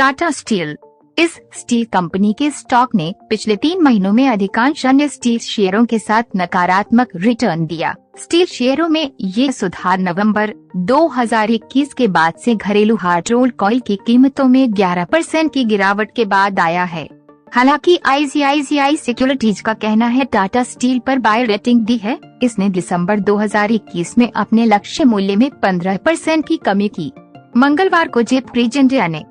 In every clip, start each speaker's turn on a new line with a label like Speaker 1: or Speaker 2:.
Speaker 1: Tata steel. इस steel company के stock ने पिछले 3 महीनों में अधिकांश अन्य स्टील शेयरों के साथ नकारात्मक रिटर्न दिया। स्टील शेयरों में ये सुधार नवंबर 2021 के बाद से घरेलू हॉट रोल्ड कॉइल की कीमतों में 11% की गिरावट के बाद आया है। हालांकि आईसीआईसीआई सिक्योरिटीज का कहना है टाटा स्टील पर बाय रेटिंग दी है। इसने दिसंबर 2021 में अपने लक्ष्य मूल्य में 15% की कमी की। मंगलवार को जेपरीज इंडिया ने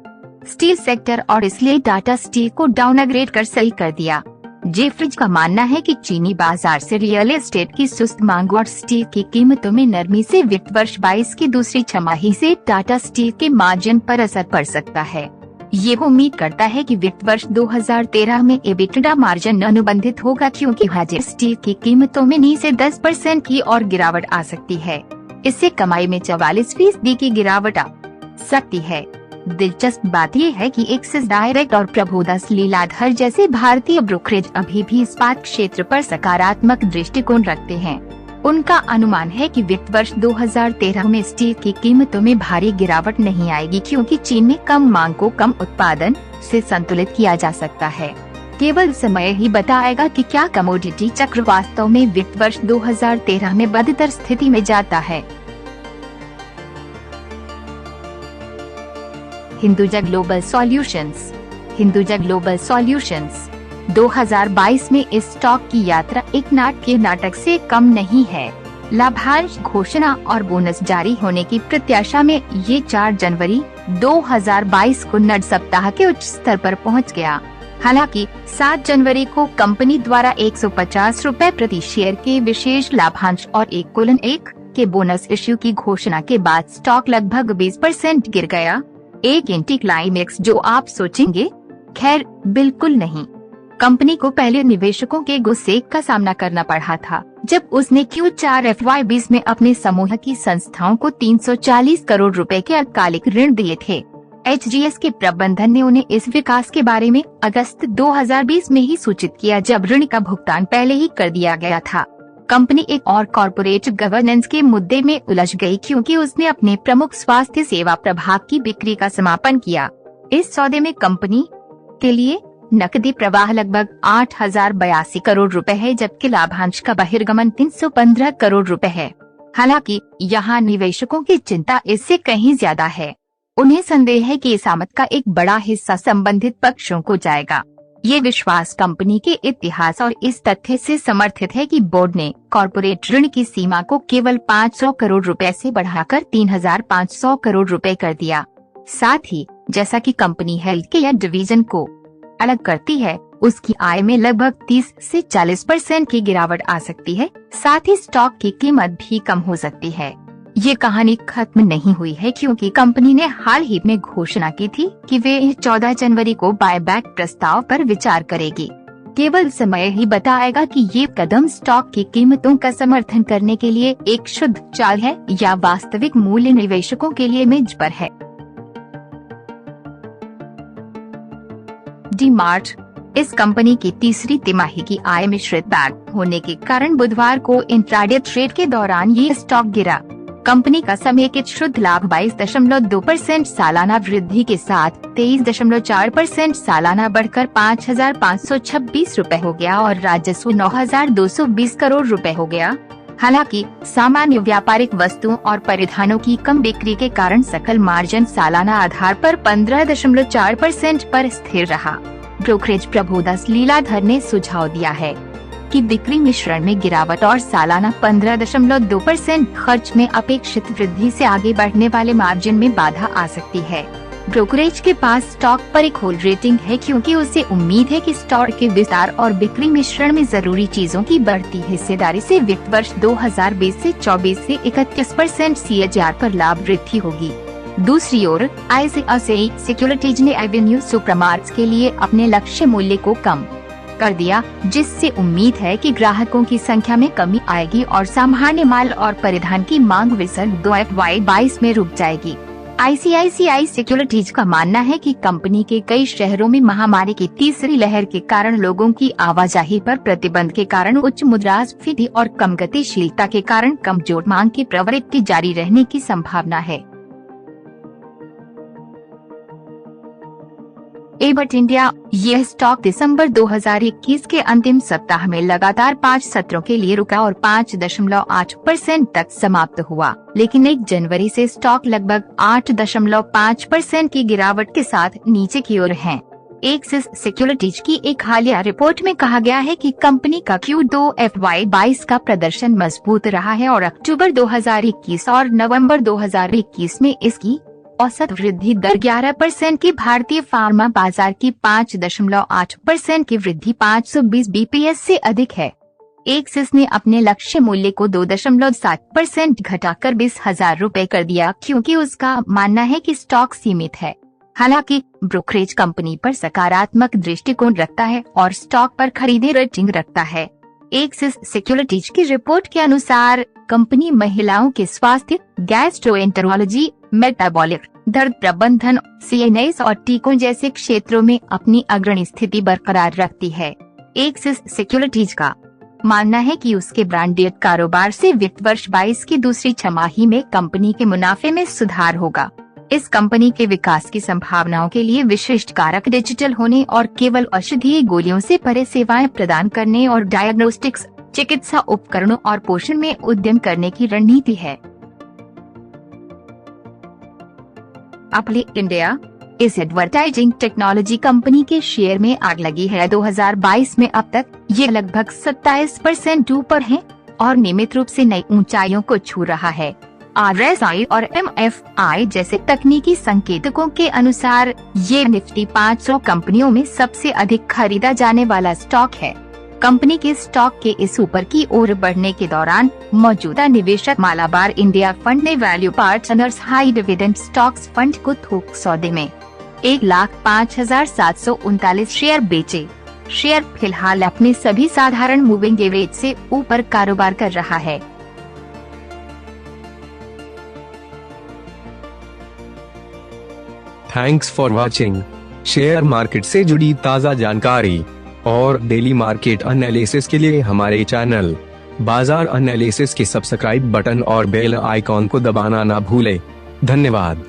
Speaker 1: स्टील सेक्टर और इसलिए टाटा स्टील को डाउनग्रेड कर सही कर दिया। जेफरीज का मानना है कि चीनी बाजार से रियल एस्टेट की सुस्त मांग और स्टील की कीमतों में नरमी से वित्त वर्ष 22 की दूसरी छमाही से टाटा स्टील के मार्जिन पर असर पड़ सकता है। ये उम्मीद करता है कि वित्त वर्ष 2013 में एबिटडा मार्जिन अनुबंधित होगा, क्योंकि हाजिर स्टील की कीमतों में 9 से 10% की और गिरावट आ सकती है। इससे कमाई में 44% की गिरावट आ सकती है। दिलचस्प बात यह है कि एक्सिस डायरेक्ट और प्रबोधस लीलाधर जैसे भारतीय ब्रोकरेज अभी भी इस्पात क्षेत्र पर सकारात्मक दृष्टिकोण रखते हैं। उनका अनुमान है कि वित्त वर्ष 2013 में स्टील की कीमतों में भारी गिरावट नहीं आएगी, क्योंकि चीन में कम मांग को कम उत्पादन से संतुलित किया जा सकता है। केवल समय ही बताएगा कि क्या कमोडिटी चक्र वास्तव में वित्त वर्ष 2013 में बदतर स्थिति में जाता है। Hinduja global solutions. Hinduja global solutions 2022 में इस स्टॉक की यात्रा एक नाटक से कम नहीं है। लाभांश घोषणा और बोनस जारी होने की प्रत्याशा में ये 4 जनवरी 2022 को नेट सप्ताह के उच्च स्तर पर पहुंच गया। हालांकि 7 जनवरी को कंपनी द्वारा 150 रुपए प्रति शेयर के विशेष लाभांश और 1:1 के बोनस इश्यू की घोषणा के बाद स्टॉक लगभग 20% गिर गया। एक एंटी क्लाइमेक्स जो आप सोचेंगे, खैर बिल्कुल नहीं। कंपनी को पहले निवेशकों के गुस्से का सामना करना पड़ा था, जब उसने Q4 FY20 में अपने समूह की संस्थाओं को 340 करोड़ रुपए के अल्पकालिक ऋण दिए थे। HGS के प्रबंधन ने उन्हें इस विकास के बारे में अगस्त 2020 में ही सूचित किया, जब ऋण का भुगतान पहले ही कर दिया गया था। कंपनी एक और कॉर्पोरेट गवर्नेंस के मुद्दे में उलझ गई, क्योंकि उसने अपने प्रमुख स्वास्थ्य सेवा प्रभाग की बिक्री का समापन किया। इस सौदे में कंपनी के लिए नकदी प्रवाह लगभग 8,082 करोड़ रुपए है, जबकि लाभांश का बहिर्गमन 315 करोड़ रुपए है। हालांकि यहाँ निवेशकों की चिंता इससे कहीं ज्यादा है। उन्हें संदेह है कि इस आमद का एक बड़ा हिस्सा संबंधित पक्षों को जाएगा। ये विश्वास कंपनी के इतिहास और इस तथ्य से समर्थित है कि बोर्ड ने कॉर्पोरेट ऋण की सीमा को केवल 500 करोड़ रुपए से बढ़ाकर 3,500 करोड़ रुपए कर दिया। साथ ही जैसा कि कंपनी हेल्थ केयर डिवीजन को अलग करती है, उसकी आय में लगभग 30 से 40% की गिरावट आ सकती है। साथ ही स्टॉक की कीमत भी कम हो सकती है। ये कहानी खत्म नहीं हुई है, क्योंकि कंपनी ने हाल ही में घोषणा की थी कि वे 14 जनवरी को बायबैक प्रस्ताव पर विचार करेगी। केवल समय ही बताएगा कि ये कदम स्टॉक की कीमतों का समर्थन करने के लिए एक शुद्ध चाल है या वास्तविक मूल्य निवेशकों के लिए मेज पर है। डी-मार्ट। इस कंपनी की तीसरी तिमाही की आय मिश्रित बैग होने के कारण बुधवार को इंट्राडे ट्रेड के दौरान ये स्टॉक गिरा। कंपनी का समेकित शुद्ध लाभ 22.2% सालाना वृद्धि के साथ 23.4% सालाना बढ़कर 5,526 रुपए हो गया और राजस्व 9,220 करोड़ रुपए हो गया। हालांकि सामान्य व्यापारिक वस्तुओं और परिधानों की कम बिक्री के कारण सकल मार्जिन सालाना आधार पर 15.4% पर स्थिर रहा। ब्रोकरेज प्रबोधस लीलाधर ने सुझाव दिया है कि बिक्री मिश्रण में गिरावट और सालाना 15.2% खर्च में अपेक्षित वृद्धि से आगे बढ़ने वाले मार्जिन में बाधा आ सकती है। ब्रोकरेज के पास स्टॉक पर एक होल्ड रेटिंग है, क्योंकि उसे उम्मीद है कि स्टॉक के विस्तार और बिक्री मिश्रण में जरूरी चीजों की बढ़ती हिस्सेदारी से वित्त वर्ष 2020 से 24 से 31% CAGR पर लाभ वृद्धि होगी। दूसरी ओर आईसीआईसीआई सिक्योरिटीज ने एवेन्यू सुपरमार्ट्स के लिए अपने लक्ष्य मूल्य को कम कर दिया, जिससे उम्मीद है कि ग्राहकों की संख्या में कमी आएगी और सामान्य माल और परिधान की मांग विसर्ग 2 FY22 में रुक जाएगी। आईसीआईसीआई सिक्योरिटीज का मानना है कि कंपनी के कई शहरों में महामारी की तीसरी लहर के कारण लोगों की आवाजाही पर प्रतिबंध के कारण उच्च मुद्रास्फीति और कम गतिशीलता के कारण कमजोर मांग की प्रवृत्ति जारी रहने की संभावना है। Abbott India. यह स्टॉक दिसंबर 2021 के अंतिम सप्ताह में लगातार 5 सत्रों के लिए रुका और 5.8% तक समाप्त हुआ, लेकिन 1 जनवरी से स्टॉक लगभग 8.5% की गिरावट के साथ नीचे की ओर है। एक्सिस सिक्योरिटीज की एक हालिया रिपोर्ट में कहा गया है कि कंपनी का Q2 FY22 का प्रदर्शन मजबूत रहा है और अक्टूबर 2021 और नवंबर 2021 में इसकी औसत वृद्धि दर 11% की भारतीय फार्मा बाजार की 5.8% की वृद्धि 520 BPS से अधिक है। एक्सिस ने अपने लक्ष्य मूल्य को 2.7% घटाकर 20,000 रुपए कर दिया, क्योंकि उसका मानना है कि स्टॉक सीमित है। हालांकि ब्रोकरेज कंपनी पर सकारात्मक दृष्टिकोण रखता है और स्टॉक पर खरीदे रेटिंग रखता है। एक्सिस सिक्योरिटीज की रिपोर्ट के अनुसार कंपनी महिलाओं के स्वास्थ्य, गैस्ट्रोएंटेरोलॉजी, मेटाबॉलिक, दर्द प्रबंधन, CNS और टीकों जैसे क्षेत्रों में अपनी अग्रणी स्थिति बरकरार रखती है। एक्सिस सिक्योरिटीज का मानना है कि उसके ब्रांडेड कारोबार से वित्त वर्ष 22 की दूसरी छमाही में कंपनी के मुनाफे में सुधार होगा। इस कंपनी के विकास की संभावनाओं के लिए विशिष्ट कारक डिजिटल होने और केवल औषधीय गोलियों से परे सेवाएं प्रदान करने और डायग्नोस्टिक्स, चिकित्सा उपकरणों और पोषण में उद्यम करने की रणनीति है। Apple India. इस एडवर्टाइजिंग टेक्नोलॉजी कंपनी के शेयर में आग लगी है। 2022 में अब तक ये लगभग 27% ऊपर है और नियमित रूप से नई ऊंचाइयों को छू रहा है। RSI और MFI जैसे तकनीकी संकेतकों के अनुसार ये निफ्टी 500 कंपनियों में सबसे अधिक खरीदा जाने वाला स्टॉक है। कंपनी के स्टॉक के इस ऊपर की ओर बढ़ने के दौरान मौजूदा निवेशक मालाबार इंडिया फंड ने value partners high dividend stocks fund को थोक सौदे में 1,05,739 शेयर बेचे। शेयर फिलहाल अपने सभी साधारण मूविंग एवरेज से ऊपर कारोबार कर रहा है।
Speaker 2: Thanks for watching. Share market से जुड़ी ताज़ा जानकारी और डेली मार्केट एनालिसिस के लिए हमारे चैनल बाजार एनालिसिस के सब्सक्राइब बटन और बेल आइकॉन को दबाना ना भूलें। धन्यवाद।